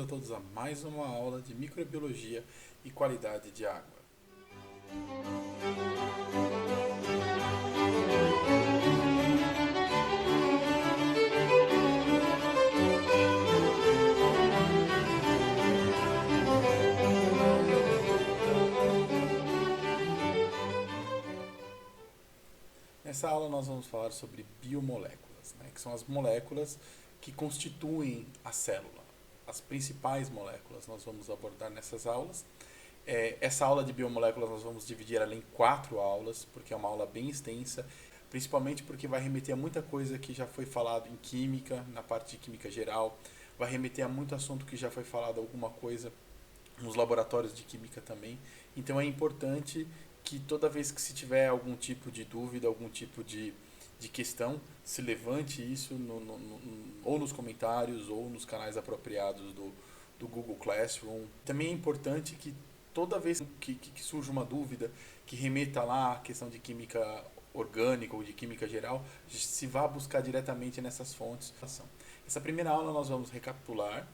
a todos a mais uma aula de microbiologia e qualidade de água. Nessa aula nós vamos falar sobre biomoléculas, que são as moléculas que constituem a célula. As principais moléculas nós vamos abordar nessas aulas. Essa aula de biomoléculas nós vamos dividir ela em 4 aulas, porque é uma aula bem extensa, principalmente porque vai remeter a muita coisa que já foi falado em química, na parte de química geral, vai remeter a muito assunto que já foi falado alguma coisa nos laboratórios de química também. Então é importante que toda vez que se tiver algum tipo de dúvida, algum tipo de questão, se levante isso ou nos comentários ou nos canais apropriados do Google Classroom. Também é importante que toda vez que surge uma dúvida, que remeta lá à questão de química orgânica ou de química geral, se vá buscar diretamente nessas fontes. Essa primeira aula nós vamos recapitular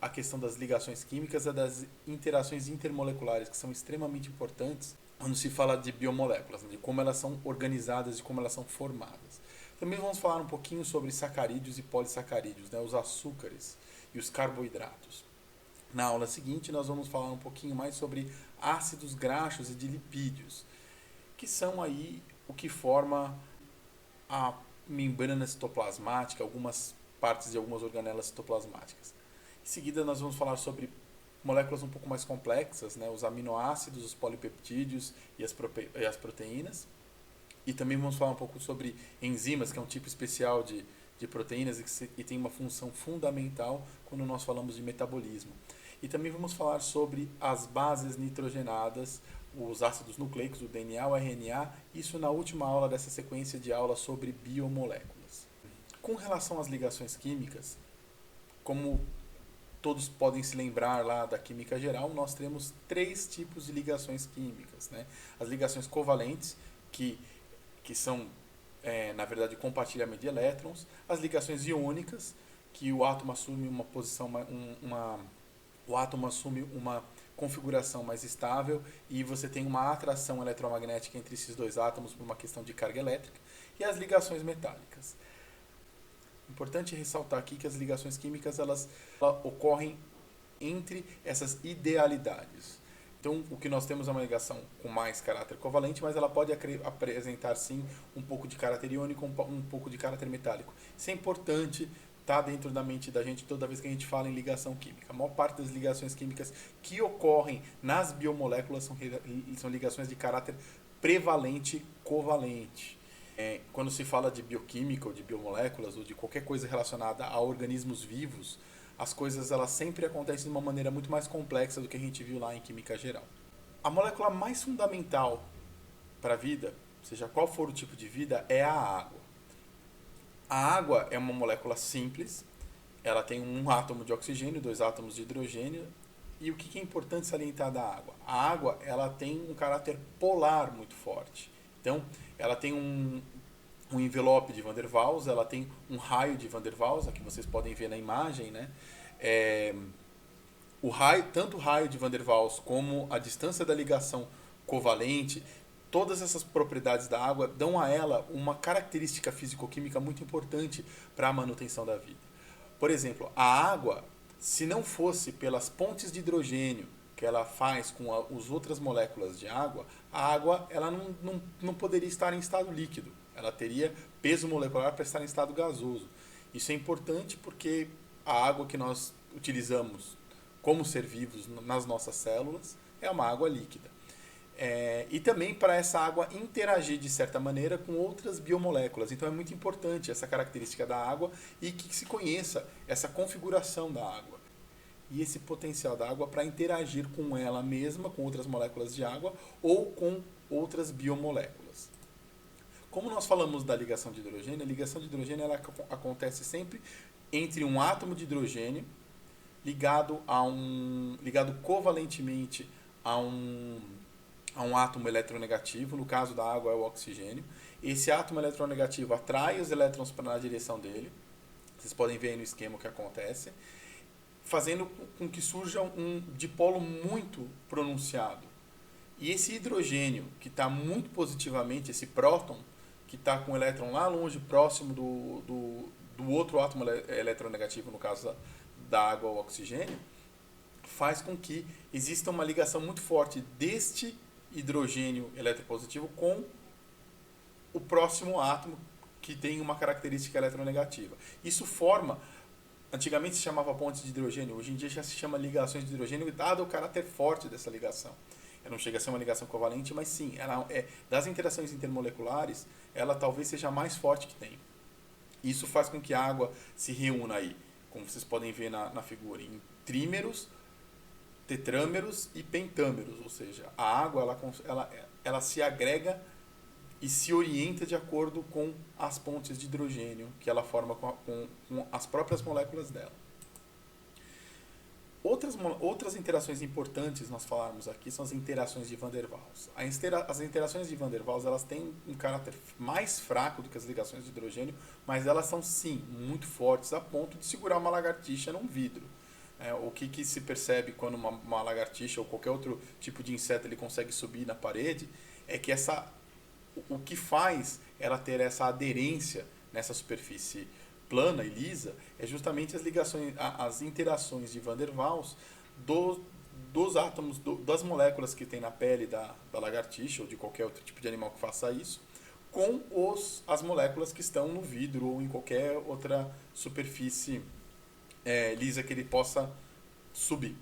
a questão das ligações químicas e das interações intermoleculares, que são extremamente importantes quando se fala de biomoléculas, de como elas são organizadas e como elas são formadas. Também vamos falar um pouquinho sobre sacarídeos e polissacarídeos, os açúcares e os carboidratos. Na aula seguinte, nós vamos falar um pouquinho mais sobre ácidos graxos e de lipídios, que são aí o que forma a membrana citoplasmática, algumas partes de algumas organelas citoplasmáticas. Em seguida, nós vamos falar sobre moléculas um pouco mais complexas, os aminoácidos, os polipeptídeos e as proteínas. E também vamos falar um pouco sobre enzimas, que é um tipo especial de proteínas e tem uma função fundamental quando nós falamos de metabolismo. E também vamos falar sobre as bases nitrogenadas, os ácidos nucleicos, o DNA, o RNA, isso na última aula dessa sequência de aulas sobre biomoléculas. Com relação às ligações químicas, como todos podem se lembrar lá da química geral, nós temos 3 tipos de ligações químicas. As ligações covalentes, que são, na verdade, compartilhamento de elétrons. As ligações iônicas, que o átomo assume uma posição, o átomo assume uma configuração mais estável e você tem uma atração eletromagnética entre esses dois átomos por uma questão de carga elétrica. E as ligações metálicas. Importante ressaltar aqui que as ligações químicas elas ocorrem entre essas idealidades. Então, o que nós temos é uma ligação com mais caráter covalente, mas ela pode apresentar, sim, um pouco de caráter iônico, um pouco de caráter metálico. Isso é importante estar dentro da mente da gente toda vez que a gente fala em ligação química. A maior parte das ligações químicas que ocorrem nas biomoléculas são ligações de caráter prevalente covalente. Quando se fala de bioquímica ou de biomoléculas ou de qualquer coisa relacionada a organismos vivos, as coisas elas sempre acontecem de uma maneira muito mais complexa do que a gente viu lá em química geral. A molécula mais fundamental para a vida, seja qual for o tipo de vida, é a água. A água é uma molécula simples, ela tem um átomo de oxigênio, 2 átomos de hidrogênio. E o que é importante salientar da água? A água ela tem um caráter polar muito forte. Então, ela tem um envelope de Van der Waals, ela tem um raio de Van der Waals, aqui vocês podem ver na imagem, tanto o raio de Van der Waals como a distância da ligação covalente, todas essas propriedades da água dão a ela uma característica físico-química muito importante para a manutenção da vida. Por exemplo, a água, se não fosse pelas pontes de hidrogênio que ela faz com as outras moléculas de água, a água ela não poderia estar em estado líquido. Ela teria peso molecular para estar em estado gasoso. Isso é importante porque a água que nós utilizamos como ser vivos nas nossas células é uma água líquida. E também para essa água interagir de certa maneira com outras biomoléculas. Então é muito importante essa característica da água e que se conheça essa configuração da água. E esse potencial da água para interagir com ela mesma, com outras moléculas de água ou com outras biomoléculas. Como nós falamos da ligação de hidrogênio, a ligação de hidrogênio ela acontece sempre entre um átomo de hidrogênio ligado covalentemente a um átomo eletronegativo, no caso da água é o oxigênio. Esse átomo eletronegativo atrai os elétrons para a direção dele, vocês podem ver aí no esquema o que acontece. fazendo com que surja um dipolo muito pronunciado. E esse hidrogênio, que está muito positivamente, esse próton, que está com o elétron lá longe, próximo do outro átomo eletronegativo, no caso da água ou oxigênio, faz com que exista uma ligação muito forte deste hidrogênio eletropositivo com o próximo átomo que tem uma característica eletronegativa. Isso forma, antigamente se chamava ponte de hidrogênio, hoje em dia já se chama ligações de hidrogênio, dado o caráter forte dessa ligação. Ela não chega a ser uma ligação covalente, mas sim, ela das interações intermoleculares, ela talvez seja a mais forte que tem. Isso faz com que a água se reúna aí, como vocês podem ver na figura, em trímeros, tetrâmeros e pentâmeros, ou seja, a água ela se agrega e se orienta de acordo com as pontes de hidrogênio que ela forma com as próprias moléculas dela. Outras interações importantes nós falarmos aqui são as interações de Van der Waals. As interações de Van der Waals elas têm um caráter mais fraco do que as ligações de hidrogênio, mas elas são sim muito fortes a ponto de segurar uma lagartixa num vidro. O que se percebe quando uma lagartixa ou qualquer outro tipo de inseto ele consegue subir na parede é que o que faz ela ter essa aderência nessa superfície plana e lisa é justamente as interações de Van der Waals dos átomos, das moléculas que tem na pele da lagartixa ou de qualquer outro tipo de animal que faça isso, com as moléculas que estão no vidro ou em qualquer outra superfície lisa que ele possa subir.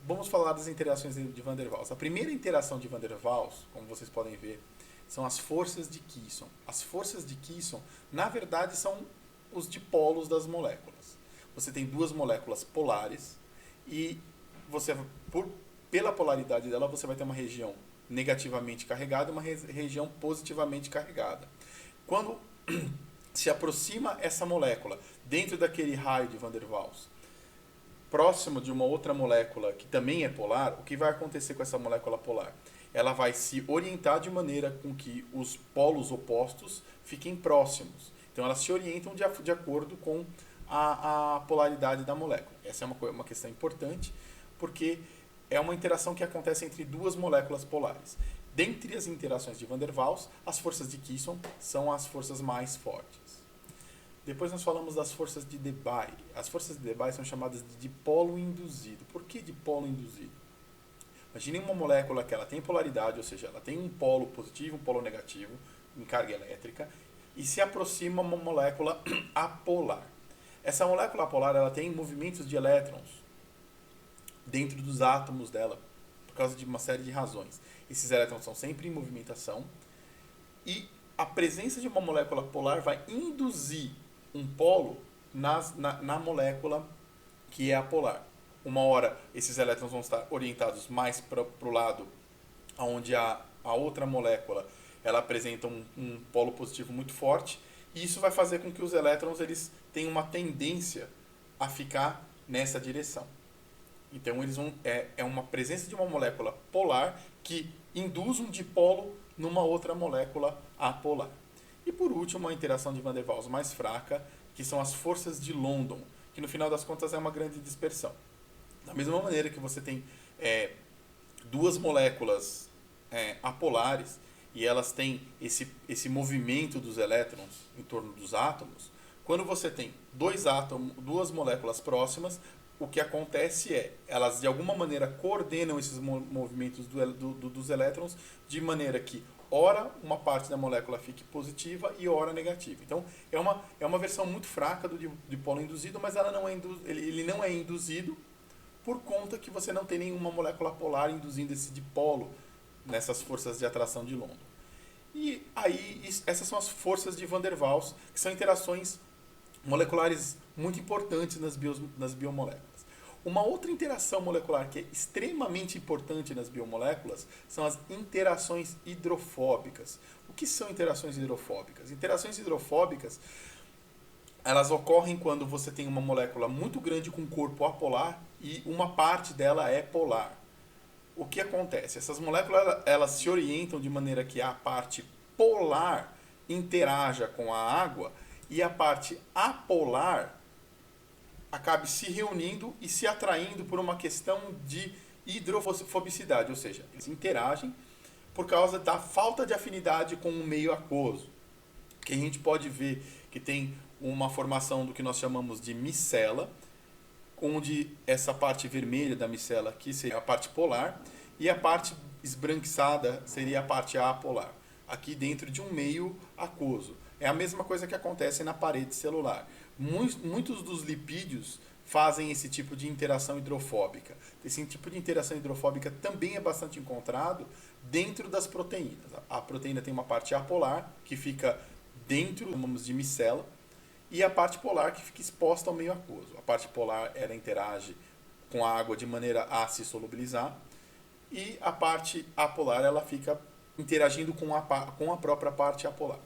Vamos falar das interações de Van der Waals. A primeira interação de Van der Waals, como vocês podem ver, são as forças de Keeson. As forças de Keeson, na verdade, são os dipolos das moléculas. Você tem duas moléculas polares e pela polaridade dela você vai ter uma região negativamente carregada e uma região positivamente carregada. Quando se aproxima essa molécula dentro daquele raio de Van der Waals, próximo de uma outra molécula que também é polar, o que vai acontecer com essa molécula polar? Ela vai se orientar de maneira com que os polos opostos fiquem próximos. Então elas se orientam de acordo com a polaridade da molécula. Essa é uma questão importante, porque é uma interação que acontece entre duas moléculas polares. Dentre as interações de Van der Waals, as forças de Keeson são as forças mais fortes. Depois nós falamos das forças de Debye. As forças de Debye são chamadas de dipolo induzido. Por que dipolo induzido? Imagine uma molécula que ela tem polaridade, ou seja, ela tem um polo positivo e um polo negativo em carga elétrica, e se aproxima uma molécula apolar. Essa molécula apolar ela tem movimentos de elétrons dentro dos átomos dela, por causa de uma série de razões. Esses elétrons são sempre em movimentação, e a presença de uma molécula polar vai induzir um polo na molécula que é apolar. Uma hora esses elétrons vão estar orientados mais para o lado onde a outra molécula ela apresenta um polo positivo muito forte, e isso vai fazer com que os elétrons eles tenham uma tendência a ficar nessa direção. Então é uma presença de uma molécula polar que induz um dipolo numa outra molécula apolar. E por último, uma interação de Van der Waals mais fraca, que são as forças de London, que no final das contas é uma grande dispersão. Da mesma maneira que você tem duas moléculas apolares e elas têm esse movimento dos elétrons em torno dos átomos, quando você tem duas moléculas próximas, o que acontece elas de alguma maneira coordenam esses movimentos dos elétrons de maneira que ora uma parte da molécula fique positiva e ora negativa. Então é uma versão muito fraca do dipolo induzido, mas ele não é induzido por conta que você não tem nenhuma molécula polar induzindo esse dipolo nessas forças de atração de London. E aí essas são as forças de Van der Waals, que são interações moleculares muito importantes nas biomoléculas. Uma outra interação molecular que é extremamente importante nas biomoléculas são as interações hidrofóbicas. O que são interações hidrofóbicas? Interações hidrofóbicas elas ocorrem quando você tem uma molécula muito grande com corpo apolar e uma parte dela é polar. O que acontece? Essas moléculas elas se orientam de maneira que a parte polar interaja com a água e a parte apolar acabe se reunindo e se atraindo por uma questão de hidrofobicidade, ou seja, eles interagem por causa da falta de afinidade com o meio aquoso, que a gente pode ver que tem uma formação do que nós chamamos de micela, onde essa parte vermelha da micela aqui seria a parte polar e a parte esbranquiçada seria a parte apolar, aqui dentro de um meio aquoso. É a mesma coisa que acontece na parede celular. Muitos dos lipídios fazem esse tipo de interação hidrofóbica. Esse tipo de interação hidrofóbica também é bastante encontrado dentro das proteínas. A proteína tem uma parte apolar, que fica dentro, chamamos de micela, e a parte polar, que fica exposta ao meio aquoso. A parte polar, ela interage com a água de maneira a se solubilizar, e a parte apolar, ela fica interagindo com a própria parte apolar.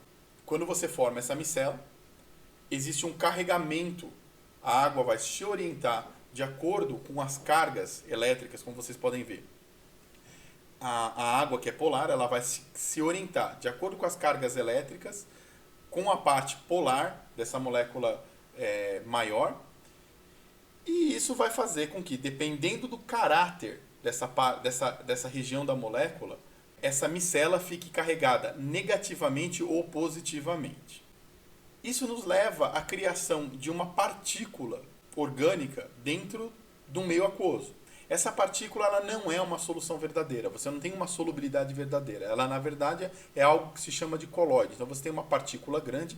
Quando você forma essa micela, existe um carregamento. A água vai se orientar de acordo com as cargas elétricas, como vocês podem ver. A água que é polar, ela vai se orientar de acordo com as cargas elétricas, com a parte polar dessa molécula maior. E isso vai fazer com que, dependendo do caráter dessa região da molécula, essa micela fique carregada negativamente ou positivamente. Isso nos leva à criação de uma partícula orgânica dentro do meio aquoso. Essa partícula ela não é uma solução verdadeira, você não tem uma solubilidade verdadeira. Ela, na verdade, é algo que se chama de colóide. Então, você tem uma partícula grande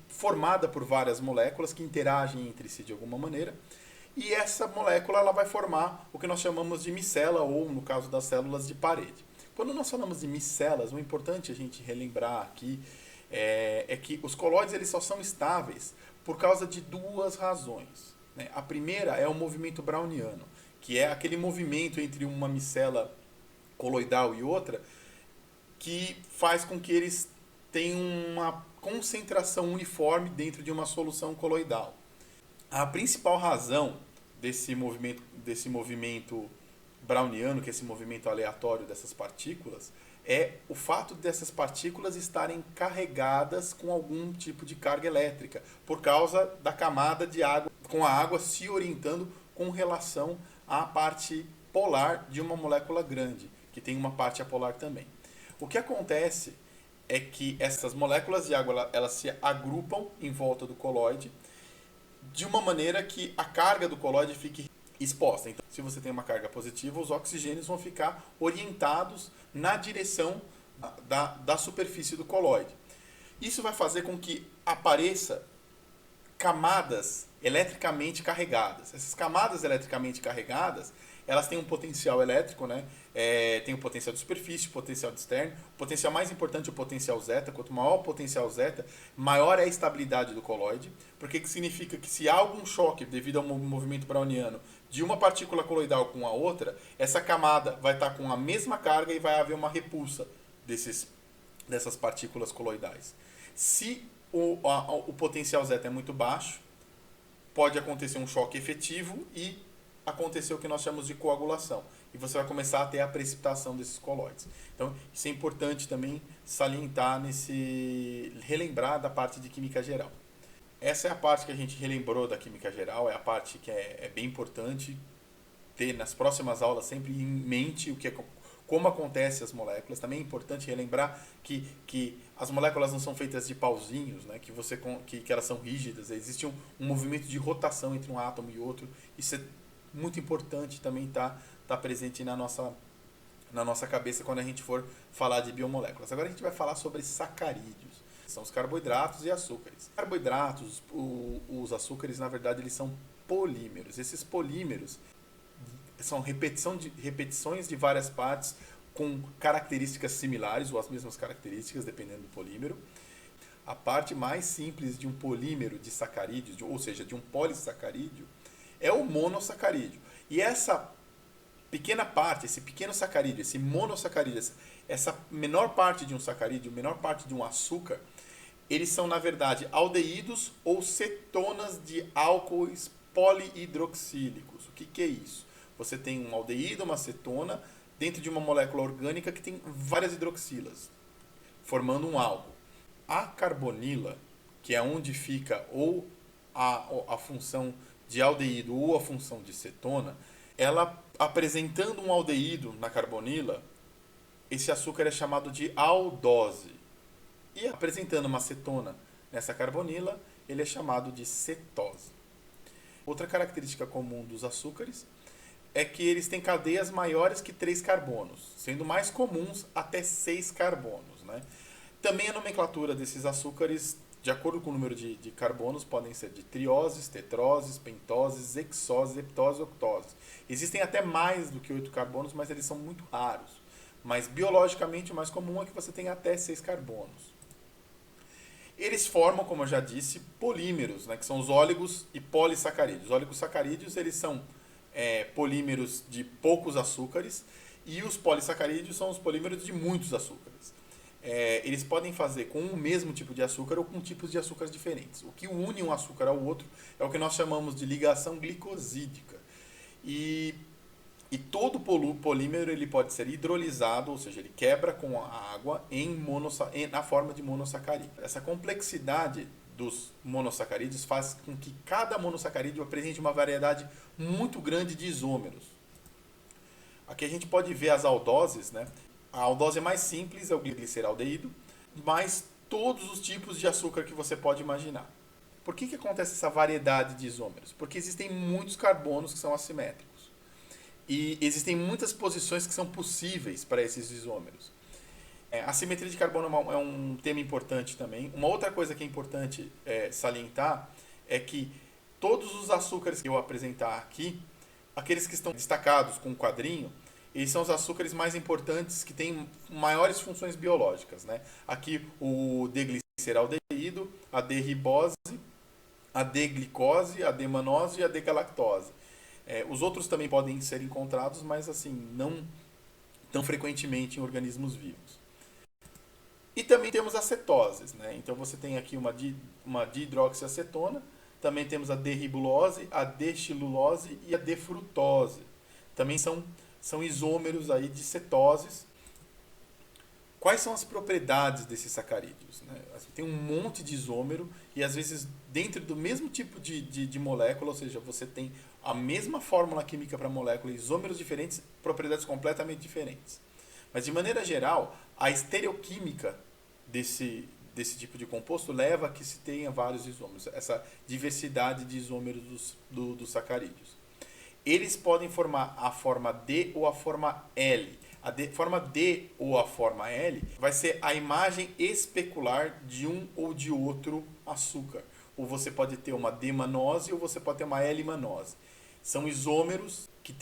formada por várias moléculas que interagem entre si de alguma maneira. E essa molécula ela vai formar o que nós chamamos de micela, ou, no caso das células, de parede. Quando nós falamos de micelas, o importante a gente relembrar aqui é que os colóides eles só são estáveis por causa de duas razões. Né? A primeira é o movimento browniano, que é aquele movimento entre uma micela coloidal e outra que faz com que eles tenham uma concentração uniforme dentro de uma solução coloidal. A principal razão desse movimento browniano, que é esse movimento aleatório dessas partículas, é o fato dessas partículas estarem carregadas com algum tipo de carga elétrica, por causa da camada de água, com a água se orientando com relação à parte polar de uma molécula grande, que tem uma parte apolar também. O que acontece é que essas moléculas de água elas se agrupam em volta do colóide de uma maneira que a carga do colóide fique exposta. Então, se você tem uma carga positiva, os oxigênios vão ficar orientados na direção da superfície do colóide. Isso vai fazer com que apareça camadas eletricamente carregadas. Essas camadas eletricamente carregadas, elas têm um potencial elétrico, né? Tem o potencial de superfície, o potencial de externo. O potencial mais importante é o potencial zeta. Quanto maior o potencial zeta, maior é a estabilidade do colóide. Porque que significa que se há algum choque devido ao movimento browniano de uma partícula coloidal com a outra, essa camada vai estar com a mesma carga e vai haver uma repulsa dessas partículas coloidais. Se o potencial zeta é muito baixo, pode acontecer um choque efetivo e acontecer o que nós chamamos de coagulação. E você vai começar a ter a precipitação desses colóides. Então, isso é importante também salientar relembrar da parte de química geral. Essa é a parte que a gente relembrou da química geral, é a parte que é bem importante ter nas próximas aulas sempre em mente como acontecem as moléculas. Também é importante relembrar que as moléculas não são feitas de pauzinhos, né? que elas são rígidas. Existe um movimento de rotação entre um átomo e outro. Isso é muito importante também tá presente na nossa cabeça quando a gente for falar de biomoléculas. Agora a gente vai falar sobre sacarídeos. São os carboidratos e açúcares. Os carboidratos, os açúcares, na verdade, eles são polímeros. Esses polímeros são repetições de várias partes com características similares ou as mesmas características, dependendo do polímero. A parte mais simples de um polímero de sacarídeos, ou seja, de um polissacarídeo, é o monossacarídeo. E essa pequena parte, esse pequeno sacarídeo, esse monossacarídeo, essa menor parte de um sacarídeo, menor parte de um açúcar, eles são, na verdade, aldeídos ou cetonas de álcoois polihidroxílicos. O que é isso? Você tem um aldeído, uma cetona, dentro de uma molécula orgânica que tem várias hidroxilas, formando um álcool. A carbonila, que é onde fica ou a função de aldeído ou a função de cetona, ela apresentando um aldeído na carbonila, esse açúcar é chamado de aldose. E apresentando uma cetona nessa carbonila, ele é chamado de cetose. Outra característica comum dos açúcares é que eles têm cadeias maiores que 3 carbonos, sendo mais comuns até 6 carbonos, né? Também a nomenclatura desses açúcares, de acordo com o número de carbonos, podem ser de trioses, tetroses, pentoses, hexoses, heptoses, octoses. Existem até mais do que 8 carbonos, mas eles são muito raros. Mas biologicamente o mais comum é que você tenha até 6 carbonos. Eles formam, como eu já disse, polímeros, né, que são os óligos e polissacarídeos. Os oligosacarídeos eles são polímeros de poucos açúcares e os polissacarídeos são os polímeros de muitos açúcares. Eles podem fazer com o mesmo tipo de açúcar ou com tipos de açúcares diferentes. O que une um açúcar ao outro é o que nós chamamos de ligação glicosídica. E todo polímero ele pode ser hidrolisado, ou seja, ele quebra com a água na forma de monossacarídeo. Essa complexidade dos monossacarídeos faz com que cada monossacarídeo apresente uma variedade muito grande de isômeros. Aqui a gente pode ver as aldoses, né? A aldose mais simples é o gliceraldeído, mas todos os tipos de açúcar que você pode imaginar. Por que acontece essa variedade de isômeros? Porque existem muitos carbonos que são assimétricos. E existem muitas posições que são possíveis para esses isômeros. A simetria de carbono é um tema importante também. Uma outra coisa que é importante salientar é que todos os açúcares que eu apresentar aqui, aqueles que estão destacados com o quadrinho, eles são os açúcares mais importantes que têm maiores funções biológicas, né? Aqui o D-gliceraldeído, a D-ribose, a D-glicose, a D-manose e a D-galactose. Os outros também podem ser encontrados, mas assim, não tão frequentemente em organismos vivos. E também temos as cetoses, né? Então você tem aqui uma dihidroxiacetona, também temos a D-ribulose, a D-xilulose e a D-frutose. Também são isômeros aí de cetoses. Quais são as propriedades desses sacarídeos, né? Tem um monte de isômero e às vezes dentro do mesmo tipo de molécula, ou seja, você tem a mesma fórmula química para a molécula, isômeros diferentes, propriedades completamente diferentes. Mas de maneira geral, a estereoquímica desse tipo de composto leva a que se tenha vários isômeros, essa diversidade de isômeros dos sacarídeos. Eles podem formar a forma D ou a forma L. Forma D ou a forma L vai ser a imagem especular de um ou de outro açúcar. Ou você pode ter uma D-manose ou você pode ter uma L-manose. São isômeros que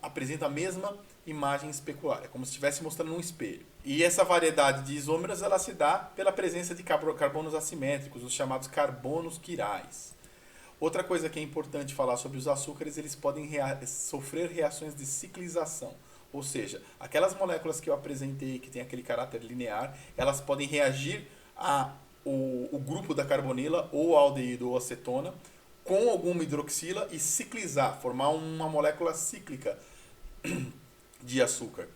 apresentam a mesma imagem especular. É como se estivesse mostrando um espelho. E essa variedade de isômeros ela se dá pela presença de carbonos assimétricos, os chamados carbonos quirais. Outra coisa que é importante falar sobre os açúcares, eles podem sofrer reações de ciclização. Ou seja, aquelas moléculas que eu apresentei que tem aquele caráter linear, elas podem reagir ao grupo da carbonila, ou ao aldeído ou acetona, com alguma hidroxila e ciclizar, formar uma molécula cíclica de açúcar.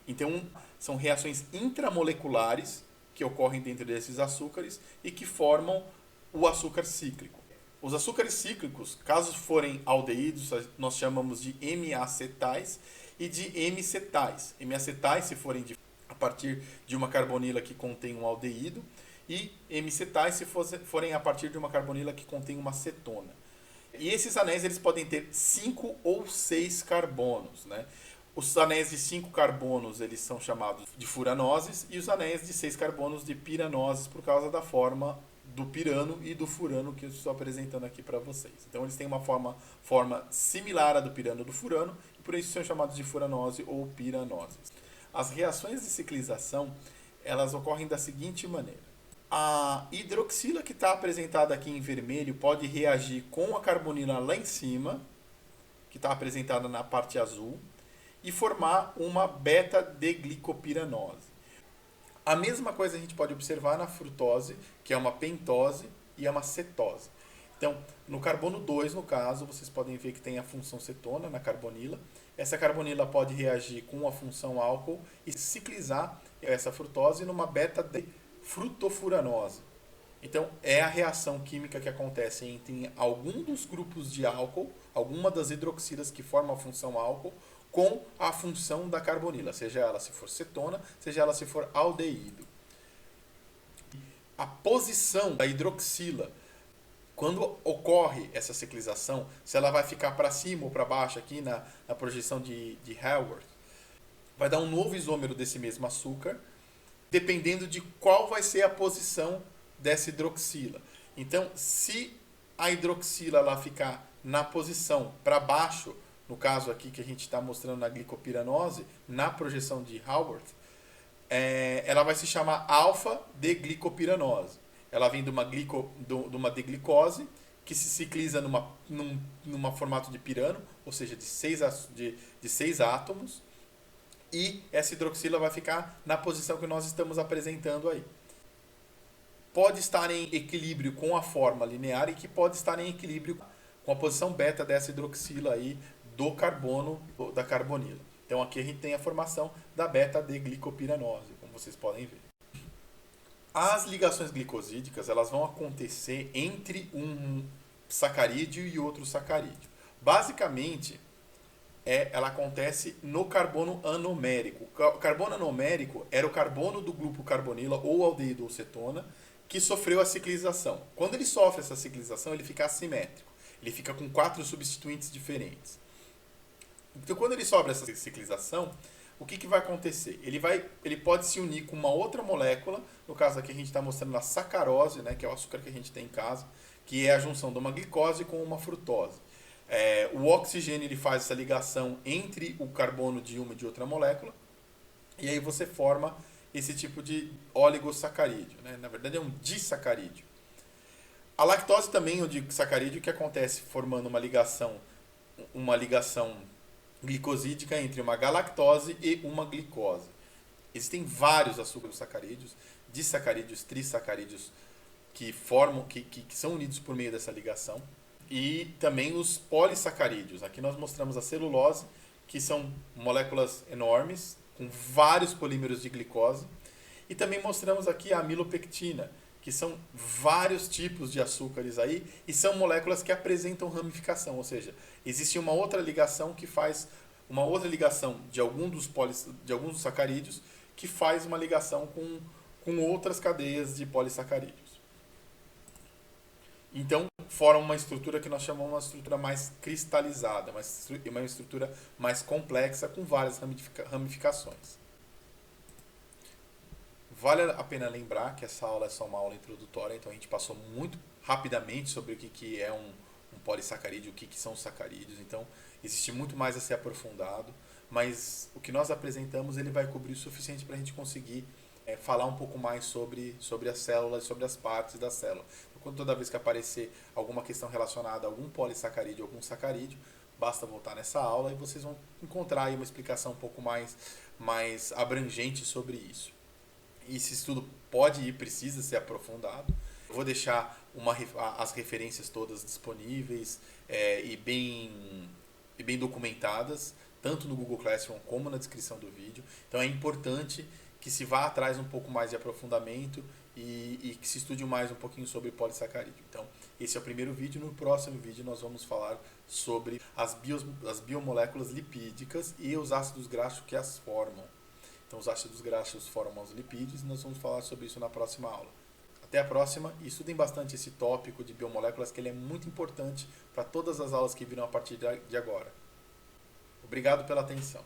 Então, são reações intramoleculares que ocorrem dentro desses açúcares e que formam o açúcar cíclico. Os açúcares cíclicos, caso forem aldeídos, nós chamamos de M-acetais e de M-cetais. M-acetais se forem a partir de uma carbonila que contém um aldeído e M-cetais se forem a partir de uma carbonila que contém uma cetona. E esses anéis eles podem ter 5 ou 6 carbonos, né? Os anéis de 5 carbonos eles são chamados de furanoses e os anéis de 6 carbonos de piranoses por causa da forma do pirano e do furano que eu estou apresentando aqui para vocês. Então eles têm uma forma similar à do pirano e do furano e por isso são chamados de furanose ou piranoses. As reações de ciclização elas ocorrem da seguinte maneira. A hidroxila que está apresentada aqui em vermelho pode reagir com a carbonila lá em cima, que está apresentada na parte azul, e formar uma beta-D-glicopiranose. A mesma coisa a gente pode observar na frutose, que é uma pentose e é uma cetose. Então, no carbono 2, no caso, vocês podem ver que tem a função cetona na carbonila. Essa carbonila pode reagir com a função álcool e ciclizar essa frutose numa beta-D-frutofuranose. Então, é a reação química que acontece entre algum dos grupos de álcool, alguma das hidroxilas que formam a função álcool, com a função da carbonila, seja ela se for cetona, seja ela se for aldeído. A posição da hidroxila, quando ocorre essa ciclização, se ela vai ficar para cima ou para baixo aqui na projeção de Haworth, vai dar um novo isômero desse mesmo açúcar, dependendo de qual vai ser a posição dessa hidroxila. Então, se a hidroxila ela ficar na posição para baixo, no caso aqui que a gente está mostrando na glicopiranose, na projeção de Haworth, ela vai se chamar alfa-D-glicopiranose. Ela vem de uma D-glicose que se cicliza numa formato de pirano, ou seja, de seis átomos, e essa hidroxila vai ficar na posição que nós estamos apresentando aí. Pode estar em equilíbrio com a forma linear e que pode estar em equilíbrio com a posição beta dessa hidroxila aí do carbono, da carbonila. Então aqui a gente tem a formação da beta-D-glicopiranose, como vocês podem ver. As ligações glicosídicas elas vão acontecer entre um sacarídeo e outro sacarídeo. Basicamente, ela acontece no carbono anomérico. O carbono anomérico era o carbono do grupo carbonila ou aldeído ou cetona que sofreu a ciclização. Quando ele sofre essa ciclização, ele fica assimétrico. Ele fica com 4 substituintes diferentes. Então, quando ele sofre essa ciclização, o que vai acontecer? Ele pode se unir com uma outra molécula, no caso aqui a gente está mostrando a sacarose, né, que é o açúcar que a gente tem em casa, que é a junção de uma glicose com uma frutose. O oxigênio ele faz essa ligação entre o carbono de uma e de outra molécula, e aí você forma esse tipo de oligosacarídeo, né? Na verdade é um disacarídeo. A lactose também é um disacarídeo que acontece formando uma ligação glicosídica entre uma galactose e uma glicose. Existem vários açúcares sacarídeos, disacarídeos, trissacarídeos que são unidos por meio dessa ligação. E também os polissacarídeos. Aqui nós mostramos a celulose, que são moléculas enormes, com vários polímeros de glicose. E também mostramos aqui a amilopectina, que são vários tipos de açúcares aí, e são moléculas que apresentam ramificação, ou seja, existe uma outra ligação que faz uma outra ligação de alguns dos sacarídeos que faz uma ligação com outras cadeias de polissacarídeos. Então, forma uma estrutura que nós chamamos de uma estrutura mais cristalizada, uma estrutura mais complexa com várias ramificações. Vale a pena lembrar que essa aula é só uma aula introdutória, então a gente passou muito rapidamente sobre o que é um polissacarídeo, o que são os sacarídeos, então existe muito mais a ser aprofundado, mas o que nós apresentamos ele vai cobrir o suficiente para a gente conseguir falar um pouco mais sobre as células, sobre as partes da célula. Então, toda vez que aparecer alguma questão relacionada a algum polissacarídeo ou algum sacarídeo, basta voltar nessa aula e vocês vão encontrar aí uma explicação um pouco mais abrangente sobre isso. E esse estudo pode e precisa ser aprofundado. Eu vou deixar as referências todas disponíveis e bem documentadas, tanto no Google Classroom como na descrição do vídeo. Então é importante que se vá atrás um pouco mais de aprofundamento e que se estude mais um pouquinho sobre polissacarídeo. Então, esse é o primeiro vídeo. No próximo vídeo nós vamos falar sobre as biomoléculas lipídicas e os ácidos graxos que as formam. Então, os ácidos graxos formam os lipídios e nós vamos falar sobre isso na próxima aula. Até a próxima e estudem bastante esse tópico de biomoléculas, que ele é muito importante para todas as aulas que virão a partir de agora. Obrigado pela atenção.